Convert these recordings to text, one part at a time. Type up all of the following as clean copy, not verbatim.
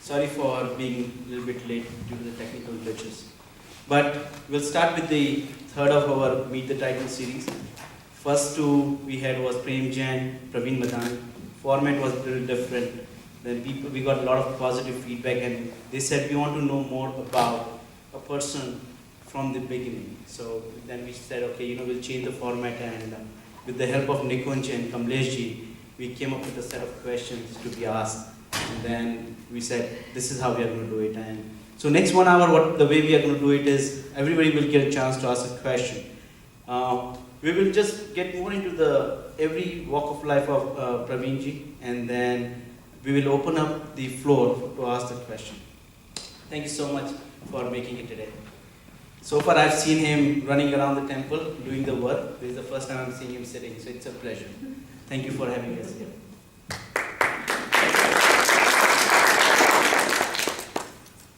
Sorry for being a little bit late due to the technical glitches. But we'll start with the third of our Meet the Titan series. First two we had was Prem Jain, Praveen Madan. Format was a little different. Then we got a lot of positive feedback, and they said we want to know more about a person from the beginning. So then we said, okay, we'll change the format, and with the help of Nikunj and Kamleshji, we came up with a set of questions to be asked. And then we said, this is how we are going to do it. And so next 1 hour, the way we are going to do it is, everybody will get a chance to ask a question. We will just get more into every walk of life of Praveenji, and then we will open up the floor to ask the question. Thank you so much for making it today. So far I've seen him running around the temple, doing the work. This is the first time I'm seeing him sitting, so it's a pleasure. Thank you for having us here.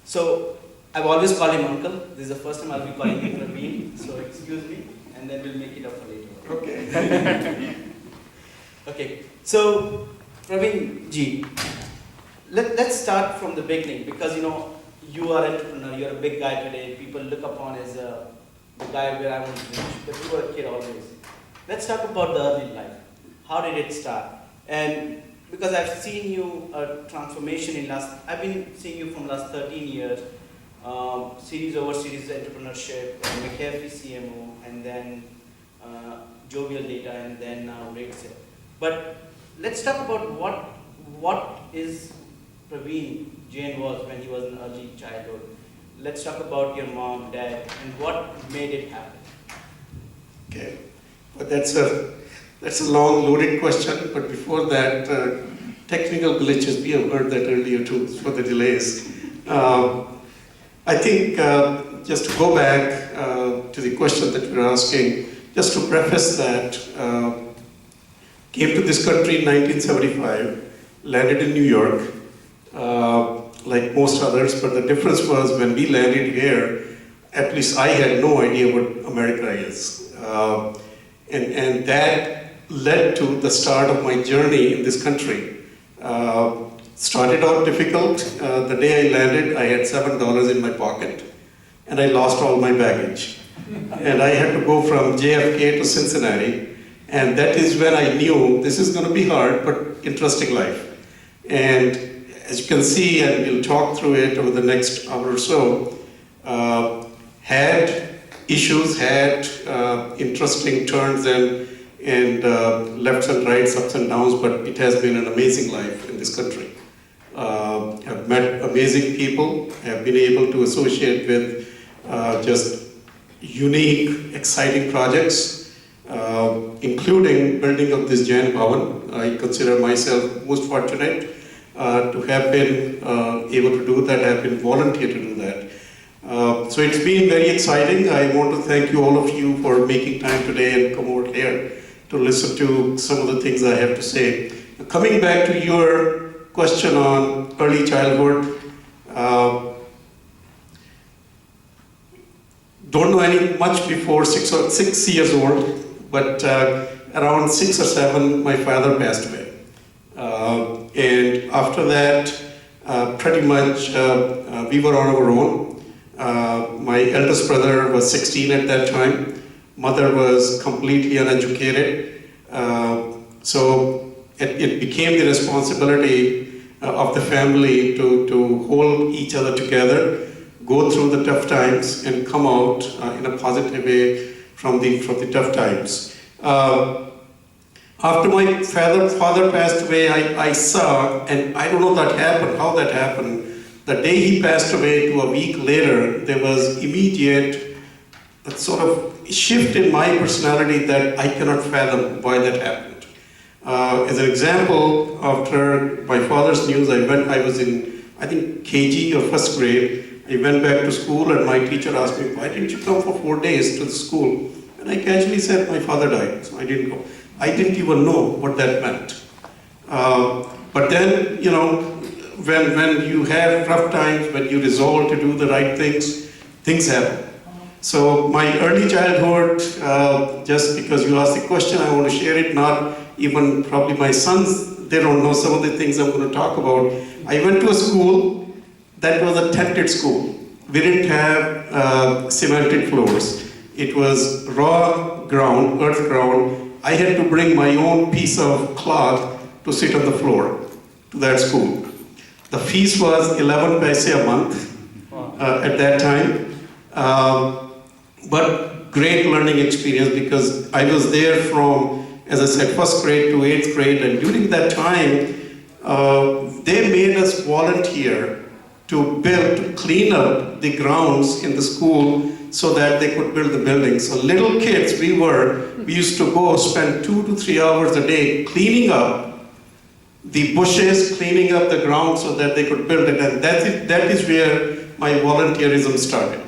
So, I've always called him uncle. This is the first time I'll be calling him Praveen, so excuse me, and then we'll make it up for later. Okay. Okay, so Praveen ji, let's start from the beginning, because you are an entrepreneur, you're a big guy today, people look upon as the guy where I want to reach, but you were a kid always. Let's talk about the early life. How did it start? And because I've seen you a transformation I've been seeing you from last 13 years, series over series entrepreneurship, McAfee CMO, and then Jovial Data, and then now RateSale. But let's talk about what is Praveen Jain was when he was in early childhood. Let's talk about your mom, dad, and what made it happen. Okay, but that's a long loaded question, but before that, technical glitches, we have heard that earlier too, for the delays. I think just to go back to the question that you're asking, just to preface that, came to this country in 1975, landed in New York, like most others, but the difference was when we landed here, at least I had no idea what America is. And that led to the start of my journey in this country. Started out difficult. The day I landed, I had $7 in my pocket, and I lost all my baggage. And I had to go from JFK to Cincinnati, and that is when I knew this is going to be hard, but interesting life. And as you can see, and we'll talk through it over the next hour or so, had issues, had interesting turns and lefts and rights, ups and downs, but it has been an amazing life in this country. I've met amazing people, have been able to associate with just unique, exciting projects, including building of this Jain Bhavan. I consider myself most fortunate to have been able to do that, have been volunteered to do that. So it's been very exciting. I want to thank all of you for making time today and come over here to listen to some of the things I have to say. Coming back to your question on early childhood, don't know much before 6 years old, but around 6 or 7, my father passed away. And after that, pretty much we were on our own. My eldest brother was 16 at that time. Mother was completely uneducated. So it became the responsibility of the family to hold each other together, go through the tough times, and come out in a positive way from the tough times. After my father passed away, I saw, and I don't know how that happened. The day he passed away to a week later, there was immediate sort of shift in my personality that I cannot fathom why that happened. As an example, after my father's news, I was in, I think, KG or first grade. I went back to school, and my teacher asked me, why didn't you come for 4 days to the school? And I casually said, my father died, so I didn't go. I didn't even know what that meant. But then, when you have rough times, when you resolve to do the right things happen. So my early childhood, just because you asked the question, I want to share it, not even probably my sons, they don't know some of the things I'm going to talk about. I went to a school that was a tented school. We didn't have cemented floors. It was raw ground, earth ground. I had to bring my own piece of cloth to sit on the floor to that school. The fees was 11 paise a month at that time. But great learning experience because I was there from, as I said, first grade to 8th grade, and during that time, they made us volunteer to clean up the grounds in the school so that they could build the buildings. So little kids we used to go spend 2 to 3 hours a day cleaning up the bushes, cleaning up the ground so that they could build it. And that is where my volunteerism started.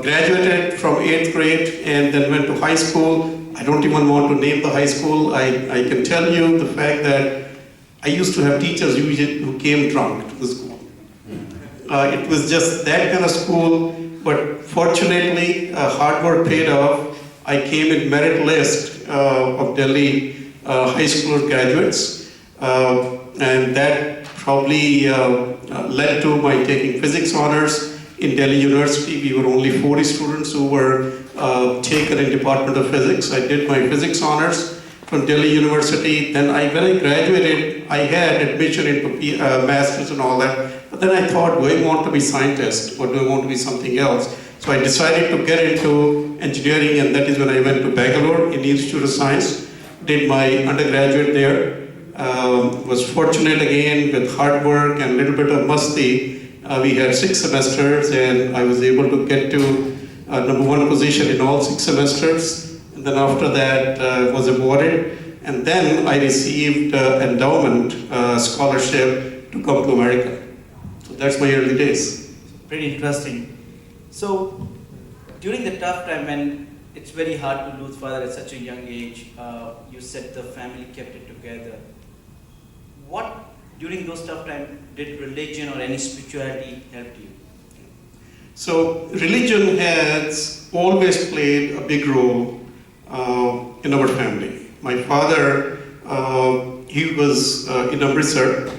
Graduated from 8th grade and then went to high school. I don't even want to name the high school. I can tell you the fact that I used to have teachers who came drunk to the school. It was just that kind of school, but fortunately, hard work paid off. I came in merit list of Delhi high school graduates, and that probably led to my taking physics honors. In Delhi University, we were only 40 students who were taken in Department of Physics. I did my physics honors from Delhi University. Then when I graduated, I had admission into masters and all that. But then I thought, do I want to be scientist or do I want to be something else? So I decided to get into engineering, and that is when I went to Bangalore in the Institute of Science, did my undergraduate there. Was fortunate again with hard work and a little bit of musti. We had 6 semesters, and I was able to get to #1 position in all 6 semesters. And then after that, was awarded, and then I received endowment scholarship to come to America. So that's my early days. Pretty interesting. So, during the tough time when it's very hard to lose father at such a young age, you said the family kept it together. What, during those tough times, did religion or any spirituality help you? So, religion has always played a big role in our family. My father, he was in Amritsar.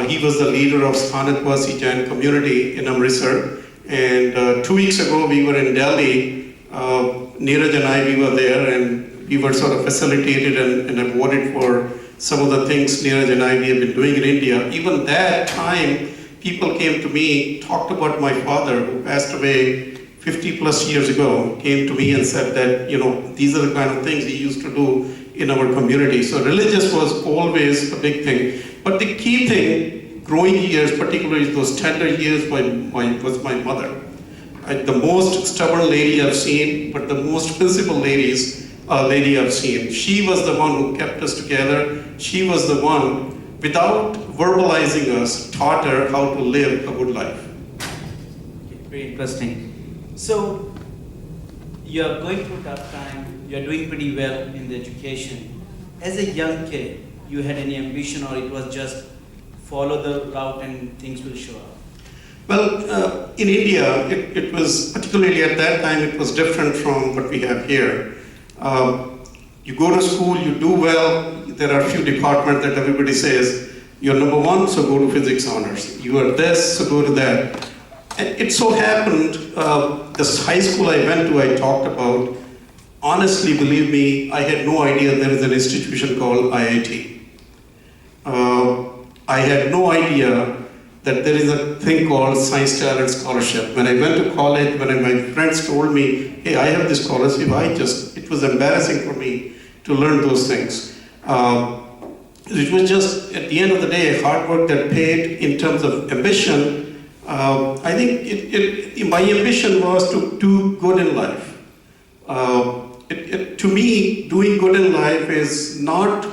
He was the leader of Sthanatwasi Jain community in Amritsar. And 2 weeks ago, we were in Delhi. Neeraj and I, we were there, and we were sort of facilitated and awarded for some of the things Neeraj and I we have been doing in India. Even that time, people came to me, talked about my father who passed away 50 plus years ago, came to me and said that, these are the kind of things he used to do in our community. So religious was always a big thing. But the key thing, growing years, particularly those tender years, was my mother. The most stubborn lady I've seen, but the most principled lady I've seen. She was the one who kept us together. She was the one, without verbalizing us, taught her how to live a good life. Very interesting. So, you're going through a tough time, you're doing pretty well in the education. As a young kid, you had any ambition, or it was just follow the route and things will show up? Well, in India, it was, particularly at that time, it was different from what we have here. You go to school, you do well, there are a few departments that everybody says, you're #1, so go to physics honors. You are this, so go to that. And it so happened, this high school I went to, I talked about, honestly, believe me, I had no idea there is an institution called IIT. I had no idea that there is a thing called Science Talent Scholarship. When I went to college, when my friends told me, hey, I have this scholarship, it was embarrassing for me to learn those things. It was just, at the end of the day, hard work that paid. In terms of ambition, I think my ambition was to do good in life. To me, doing good in life is not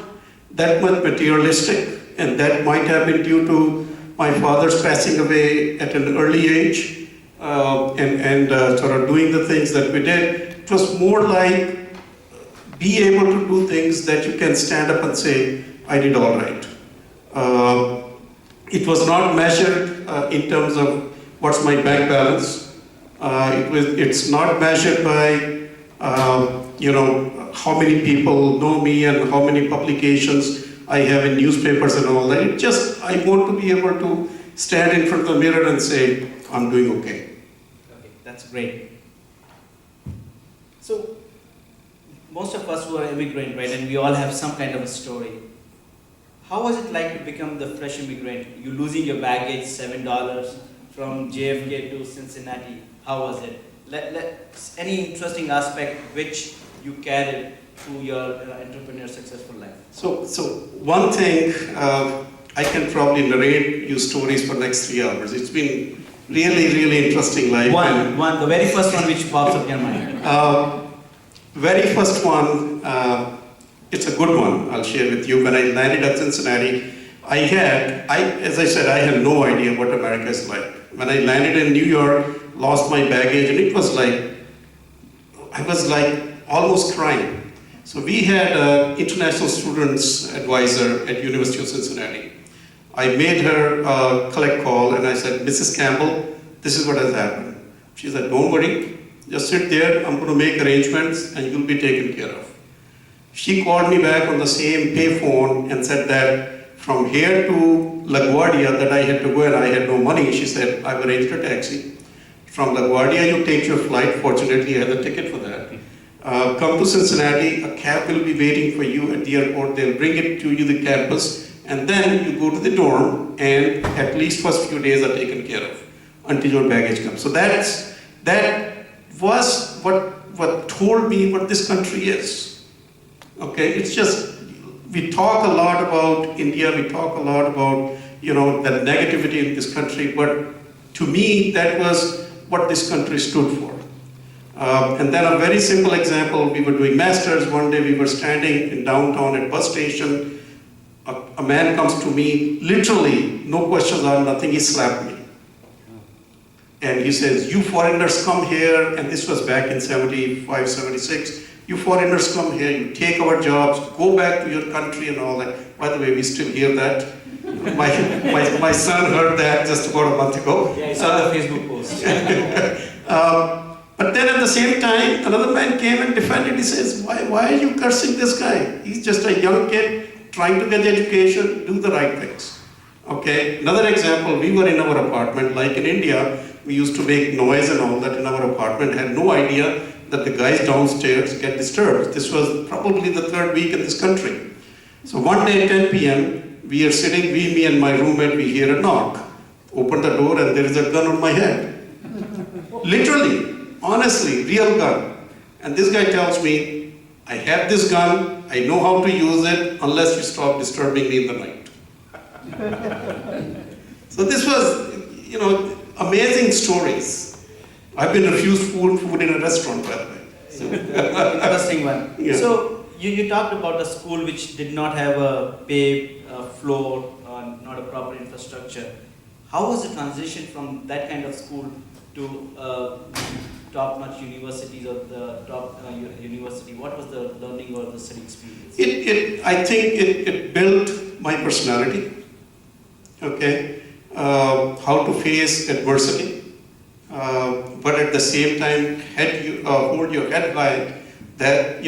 that much materialistic, and that might have been due to my father's passing away at an early age, and sort of doing the things that we did. It was more like be able to do things that you can stand up and say, I did all right. It was not measured in terms of what's my bank balance. It's not measured by how many people know me and how many publications I have in newspapers and all that. I want to be able to stand in front of the mirror and say, I'm doing okay. Okay, that's great. So, most of us who are immigrant, right, and we all have some kind of a story. How was it like to become the fresh immigrant? You losing your baggage, $7 from JFK to Cincinnati. How was it? Any interesting aspect which you carried through your entrepreneur successful life? So one thing, I can probably narrate you stories for next 3 hours. It's been really interesting life. One, the very first one which pops up in your mind. Very first one, it's a good one, I'll share with you. When I landed at Cincinnati, as I said, I had no idea what America is like. When I landed in New York, lost my baggage, and it was like, I was like almost crying. So we had an international students advisor at University of Cincinnati. I made her collect call and I said, Mrs. Campbell, this is what has happened. She said, don't worry, just sit there, I'm going to make arrangements and you'll be taken care of. She called me back on the same pay phone and said that from here to LaGuardia that I had to go and I had no money. She said, I've arranged a taxi. From LaGuardia, you take your flight. Fortunately, I had a ticket for that. Come to Cincinnati, a cab will be waiting for you at the airport. They'll bring it to you, the campus, and then you go to the dorm and at least first few days are taken care of until your baggage comes. So that was what told me what this country is. Okay, it's just, we talk a lot about India, we talk a lot about, the negativity in this country, but to me, that was what this country stood for. And then a very simple example, we were doing masters, one day we were standing in downtown at bus station, a man comes to me, literally, no questions asked, nothing, he slapped me. And he says, you foreigners come here, and this was back in 75, 76, you foreigners come here, you take our jobs, go back to your country and all that. By the way, we still hear that. My son heard that just about a month ago. Yeah, I saw the Facebook post. But then at the same time, another man came and defended. He says, why are you cursing this guy? He's just a young kid trying to get education, do the right things. Okay, another example, we were in our apartment, like in India, we used to make noise and all that in our apartment, had no idea that the guys downstairs get disturbed. This was probably the third week in this country. So one day at 10 p.m., we are sitting, me and my roommate, we hear a knock. Open the door and there is a gun on my head. Literally, honestly, real gun. And this guy tells me, I have this gun, I know how to use it, unless you stop disturbing me in the night. So this was, amazing stories. I've been refused food in a restaurant, by the way. So. Interesting one. Yeah. So you talked about a school which did not have a paved floor, not a proper infrastructure. How was the transition from that kind of school to top-notch universities or the top university? What was the learning or the study experience? I think it built my personality. Okay, how to face adversity. But at the same time, hold your head high that,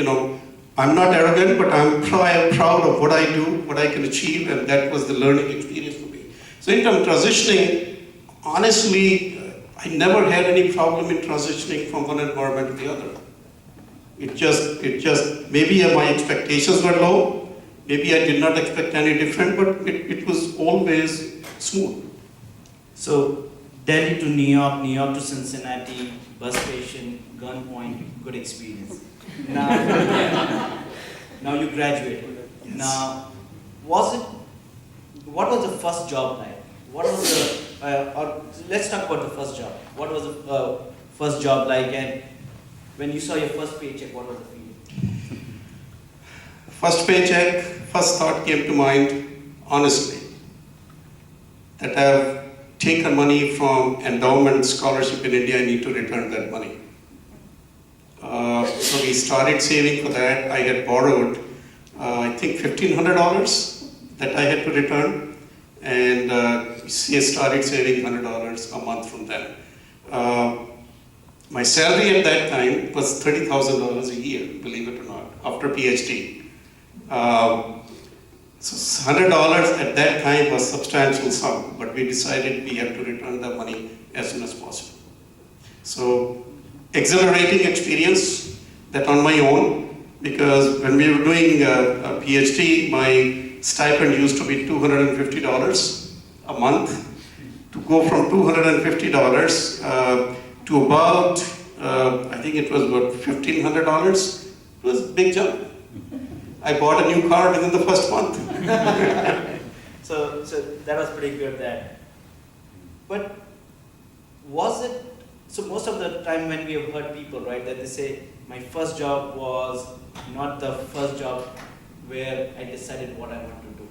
I'm not arrogant, but I'm proud of what I do, what I can achieve, and that was the learning experience for me. So in terms of transitioning, honestly, I never had any problem in transitioning from one environment to the other. It just, maybe my expectations were low, maybe I did not expect any different, but it was always smooth. So, Delhi to New York, New York to Cincinnati, bus station, gunpoint, good experience. Now you graduated. Yes. Now, what was the first job like? What was let's talk about the first job. What was the first job like, and when you saw your first paycheck, what was the feeling? First paycheck, first thought came to mind, honestly, that I've taken money from endowment scholarship in India, I need to return that money. So we started saving for that. I had borrowed, I think $1,500 that I had to return, and started saving $100 a month from them. My salary at that time was $30,000 a year, believe it or not, after PhD. So $100 at that time was substantial sum, but we decided we have to return the money as soon as possible. So exhilarating experience that on my own, because when we were doing a PhD, my stipend used to be $250 a month. To go from $250 to about, I think it was about $1,500, it was a big jump. I bought a new car within the first month. So that was pretty good there. But was it, so most of the time when we have heard people, right, that they say, my first job was not the first job where I decided what I want to do.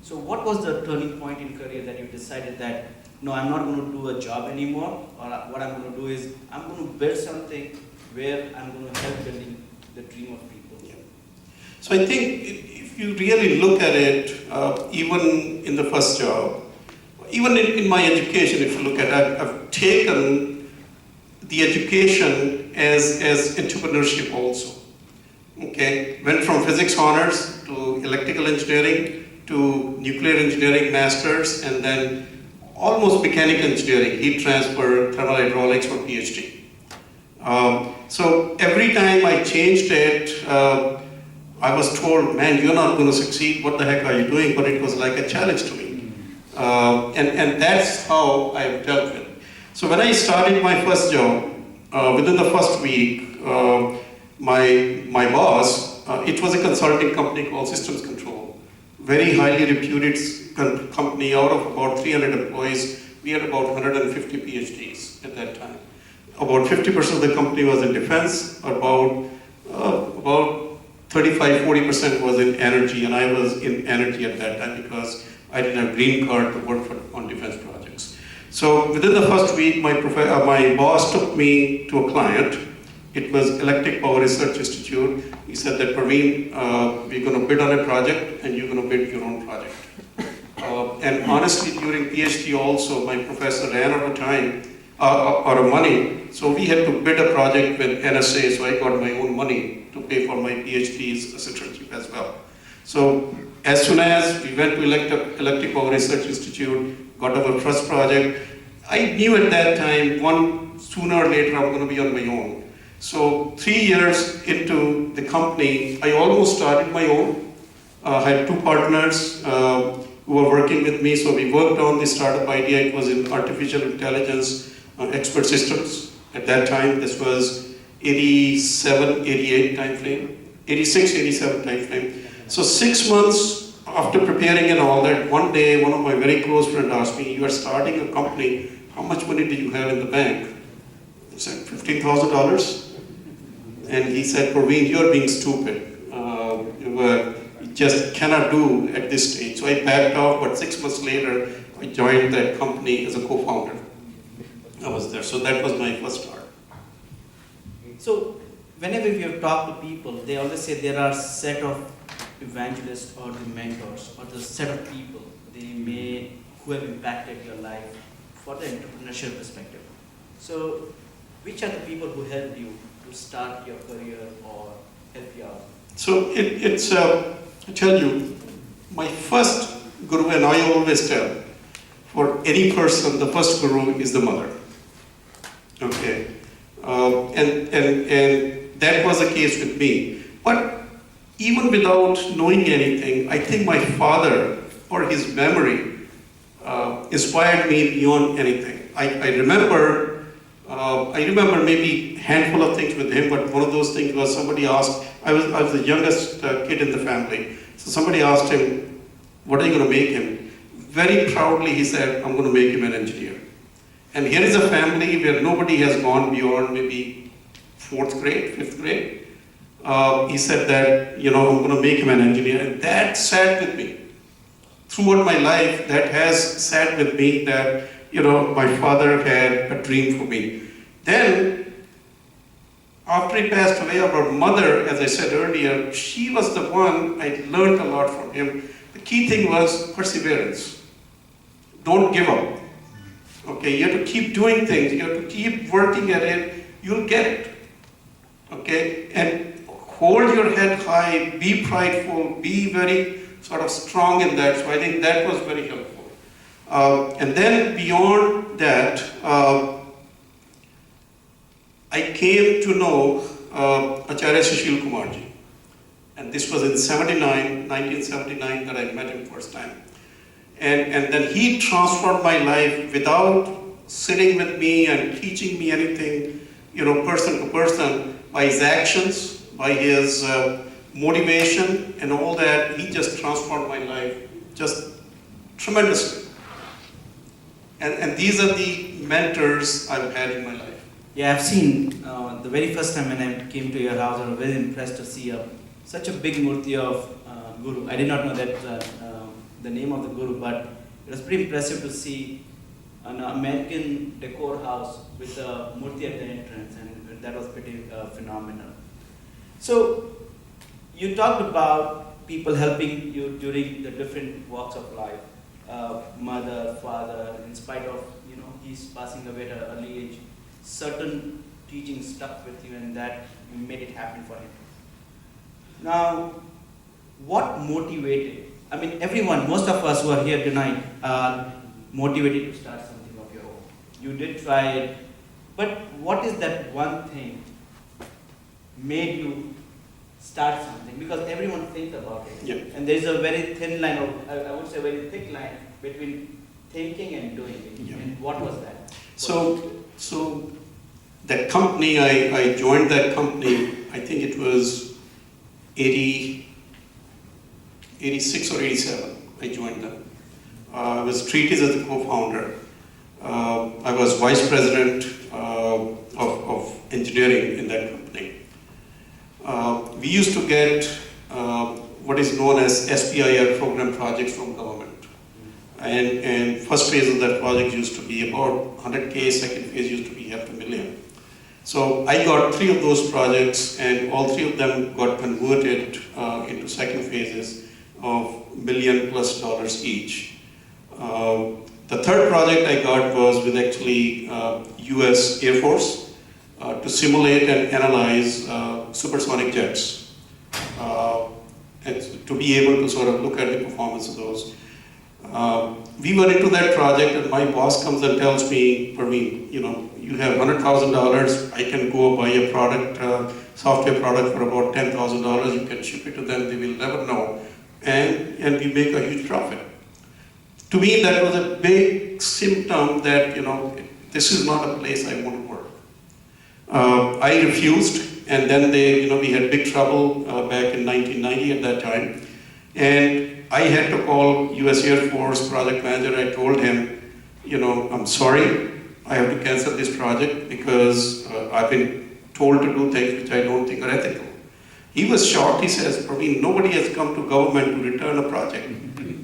So what was the turning point in career that you decided that, no, I'm not going to do a job anymore, or what I'm going to do is, I'm going to build something where I'm going to help building the dream of people. Yeah. So I think if you really look at it, even in the first job, even in my education, if you look at it, I've taken the education as entrepreneurship also. Okay, went from physics honors to electrical engineering to nuclear engineering masters, and then almost mechanical engineering, heat transfer, thermal hydraulics for PhD. So every time I changed it, I was told, man, you're not going to succeed, what the heck are you doing? But it was like a challenge to me. And that's how I've dealt with it. So when I started my first job, within the first week, my boss, it was a consulting company called Systems Control, very highly reputed company. Out of about 300 employees, we had about 150 PhDs at that time. About 50% of the company was in defense, about 35-40% was in energy, and I was in energy at that time because I didn't have green card to work on defense projects. So within the first week, my boss took me to a client. It was Electric Power Research Institute. He said that, Praveen, we're going to bid on a project and you're going to bid your own project. And honestly, during PhD also, my professor ran out of time, or of money, so we had to bid a project with NSA, so I got my own money to pay for my PhD's citizenship as well. So as soon as we went to Electric Power Research Institute, got our first project, I knew at that time, sooner or later I'm going to be on my own. So 3 years into the company, I almost started my own. I had two partners who were working with me, so we worked on the startup idea. It was in artificial intelligence expert systems. At that time, this was 87, 88 time frame, 86, 87 time frame. So 6 months after preparing and all that, one day, one of my very close friends asked me, you are starting a company, how much money do you have in the bank? I said, $15,000. And he said, Praveen, you're being stupid. You just cannot do at this stage. So I backed off, but 6 months later, I joined that company as a co-founder. I was there. So that was my first start. So whenever we have talked to people, they always say there are a set of evangelists or the mentors or the set of people who have impacted your life for the entrepreneurship perspective. So which are the people who helped you to start your career or help you out? So I tell you, my first guru, and I always tell, for any person, the first guru is the mother. Okay, and that was the case with me. But even without knowing anything, I think my father, or his memory, inspired me beyond anything. I remember maybe a handful of things with him, but one of those things was somebody asked, I was the youngest kid in the family, so somebody asked him, what are you going to make him? Very proudly he said, I'm going to make him an engineer. And here is a family where nobody has gone beyond maybe 4th grade, 5th grade. He said that, I'm going to make him an engineer, and that sat with me. Throughout my life, that has sat with me that, my father had a dream for me. Then, after he passed away, our mother, as I said earlier, she was the one, I learned a lot from him. The key thing was perseverance. Don't give up. Okay, you have to keep doing things, you have to keep working at it, you'll get it. Okay, and hold your head high, be prideful, be very sort of strong in that, so I think that was very helpful. And then beyond that, I came to know Acharya Sushil Kumarji. And this was in 1979 that I met him first time. And then he transformed my life without sitting with me and teaching me anything, person to person, by his actions, by his motivation and all that. He just transformed my life just tremendously. And these are the mentors I've had in my life. Yeah, I've seen the very first time when I came to your house, I was very impressed to see such a big murti of Guru. I did not know that the name of the Guru, but it was pretty impressive to see an American decor house with a murti at the entrance, and that was pretty phenomenal. So, you talked about people helping you during the different walks of life, mother, father, in spite of, he's passing away at an early age, certain teachings stuck with you and that made it happen for him. Now, what motivated, everyone, most of us who are here tonight are motivated to start something of your own. You did try it, but what is that one thing made you start something? Because everyone thinks about it. Yeah. And there's a very thin line, or I would say very thick line between thinking and doing it. Yeah. And what was that? So that company, I joined that company, I think it was 86 or 87, I joined them. I was treated as a co-founder. I was vice president of engineering in that company. We used to get what is known as SPIR program projects from government. And first phase of that project used to be about 100K, second phase used to be $500,000. So I got 3 of those projects, and all 3 of them got converted into second phases of $1 million+ each. The third project I got was with actually US Air Force to simulate and analyze supersonic jets, and to be able to sort of look at the performance of those. We were into that project, and my boss comes and tells me, Praveen, you have $100,000, I can go buy a product, software product for about $10,000, you can ship it to them, they will never know, and we make a huge profit. To me, that was a big symptom that, this is not a place I want to work. I refused, and then we had big trouble back in 1990 at that time, and I had to call US Air Force project manager. I told him, I'm sorry, I have to cancel this project because I've been told to do things which I don't think are ethical. He was shocked. He says, Praveen, nobody has come to government to return a project.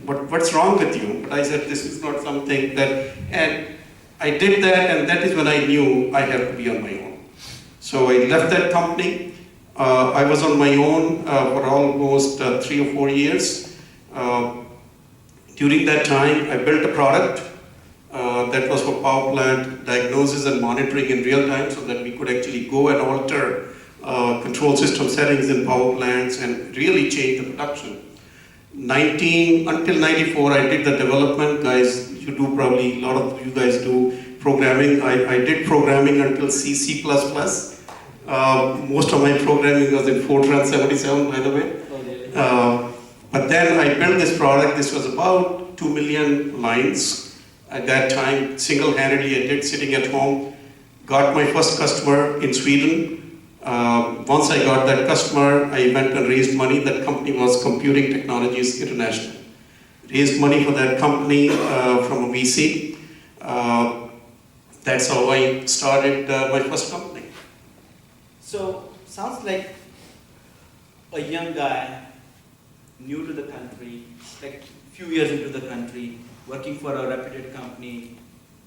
What's wrong with you? But I said, this is not something that, and I did that, and that is when I knew I have to be on my own. So I left that company. I was on my own for almost 3 or 4 years. During that time, I built a product that was for power plant diagnosis and monitoring in real time, so that we could actually go and alter control system settings in power plants and really change the production. Until 94, I did the development. Guys, you do probably, a lot of you guys do programming. I did programming until C++. Most of my programming was in Fortran 77, by the way. But then I built this product. This was about 2 million lines at that time. Single-handedly, I did, sitting at home. Got my first customer in Sweden. Once I got that customer, I went and raised money. That company was Computing Technologies International. Raised money for that company from a VC. That's how I started my first company. So, sounds like a young guy, new to the country, like few years into the country, working for a reputed company,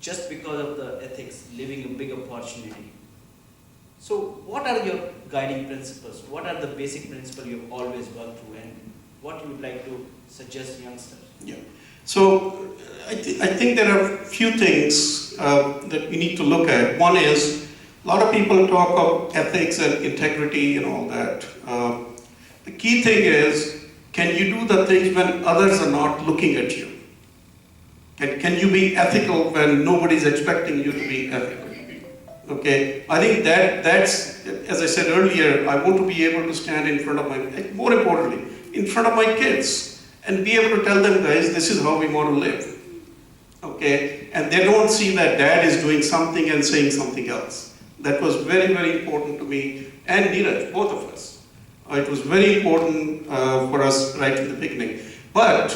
just because of the ethics, living a big opportunity. So what are your guiding principles? What are the basic principles you've always worked through, and what you would like to suggest youngsters? Yeah. So I think there are a few things that we need to look at. One is, a lot of people talk of ethics and integrity and all that. The key thing is, Can you do the things when others are not looking at you? Can you be ethical when nobody's expecting you to be ethical? Okay, I think that's, as I said earlier, I want to be able to stand in front of more importantly, in front of my kids and be able to tell them, guys, this is how we want to live. Okay, and they don't see that dad is doing something and saying something else. That was very, very important to me and Neeraj, both of us. It was very important for us right from the beginning. But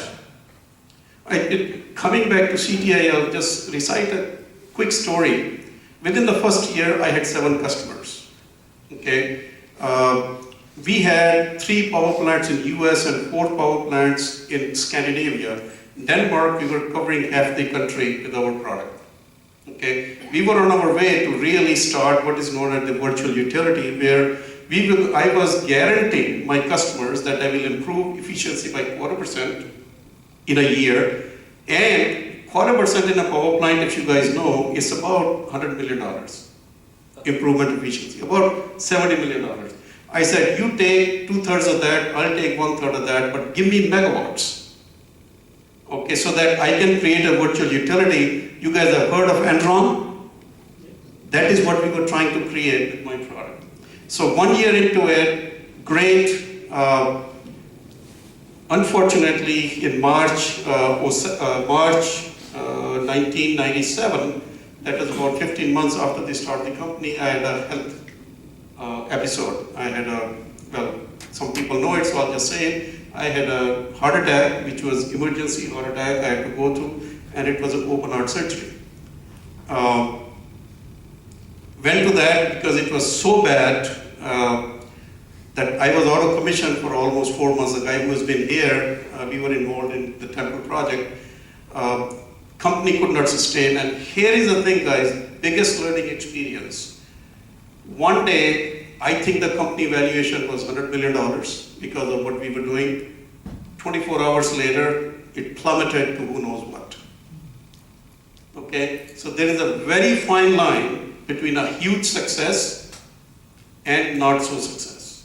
coming back to CTI, I'll just recite a quick story. Within the first year, I had 7 customers. Okay, we had 3 power plants in US and 4 power plants in Scandinavia. Denmark, we were covering half the country with our product. Okay, we were on our way to really start what is known as the virtual utility, where I was guaranteeing my customers that I will improve efficiency by 0.25% in a year, and 0.25% in a power plant, if you guys know, is about $100 million improvement efficiency, about $70 million. I said, you take 2/3 of that, I'll take 1/3 of that, but give me megawatts. Okay, so that I can create a virtual utility. You guys have heard of Enron? That is what we were trying to create with my product. So 1 year into it, great. Unfortunately, in March 1997, that was about 15 months after they started the company, I had a health episode. I had some people know it, so I'll just say it. I had a heart attack, which was emergency heart attack I had to go through, and it was an open heart surgery. Went to that because it was so bad that I was out of commission for almost 4 months. The guy who has been here, we were involved in the temple project. Company could not sustain, and here is the thing, guys, biggest learning experience. One day, I think the company valuation was $100 million because of what we were doing. 24 hours later, it plummeted to who knows what. Okay, so there is a very fine line between a huge success and not so success.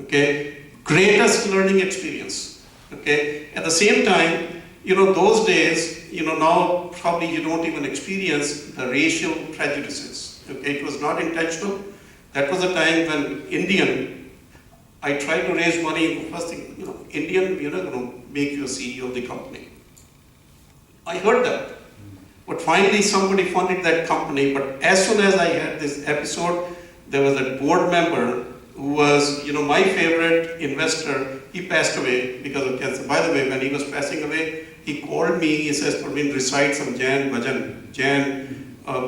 Okay, greatest learning experience. Okay, at the same time, those days, now probably you don't even experience the racial prejudices. Okay, it was not intentional. That was a time when I tried to raise money. First thing, Indian, we're not going to make you a CEO of the company. I heard that. But finally somebody funded that company. But as soon as I had this episode, there was a board member who was, my favorite investor. He passed away because of cancer. By the way, when he was passing away, he called me. He says, Praveen, recite some Jan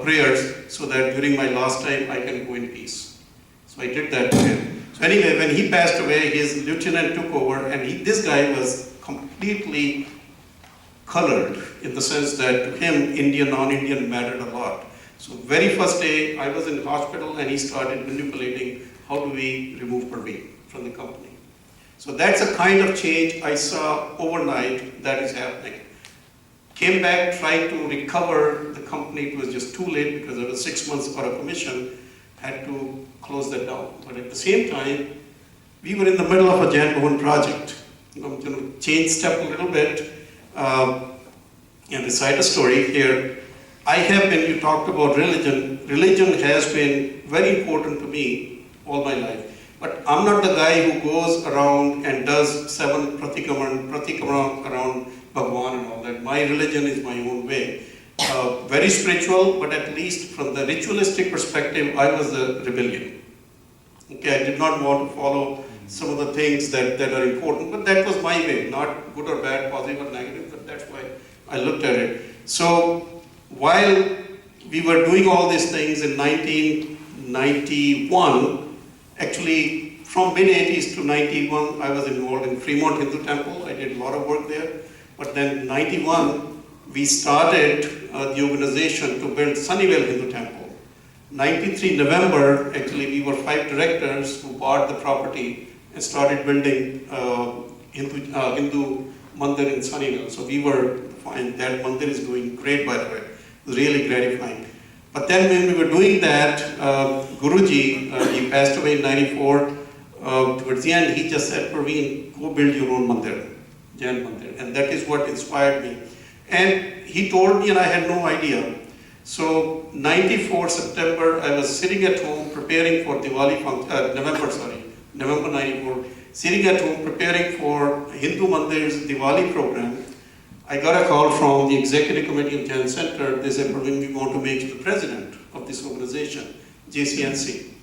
prayers so that during my last time I can go in peace. So I did that to him. So anyway, when he passed away, his lieutenant took over, and this guy was completely colored in the sense that to him, Indian, non-Indian mattered a lot. So very first day, I was in hospital, and he started manipulating how do we remove Praveen from the company. So that's a kind of change I saw overnight that is happening. Came back, tried to recover the company. It was just too late because there was 6 months out of commission. Had to close that down. But at the same time, we were in the middle of a Jan Bhavan project. Change step a little bit and recite a story here. You talked about religion. Religion has been very important to me all my life. But I'm not the guy who goes around and does 7 pratikama around Bhagwan and all that. My religion is my own way. Very spiritual, but at least from the ritualistic perspective, I was a rebellion. Okay, I did not want to follow some of the things that are important, but that was my way, not good or bad, positive or negative, but that's why I looked at it. So while we were doing all these things in 1991, actually from mid-80s to 91, I was involved in Fremont Hindu Temple. I did a lot of work there, but then in 91, we started the organization to build Sunnyvale Hindu Temple. 93 November, actually we were 5 directors who bought the property and started building Hindu mandir in Sunnyvale. So we were fine. That mandir is doing great, by the way. It was really gratifying. But then when we were doing that, Guruji, he passed away in 94. Towards the end, he just said, Praveen, go build your own mandir, Jain mandir. And that is what inspired me. And he told me, and I had no idea. So, 94 September, I was sitting at home preparing for Diwali, November 94, sitting at home preparing for Hindu Mandir's Diwali program. I got a call from the executive committee of Jain Center. They said, Praveen, we want to make you the president of this organization, JCNC.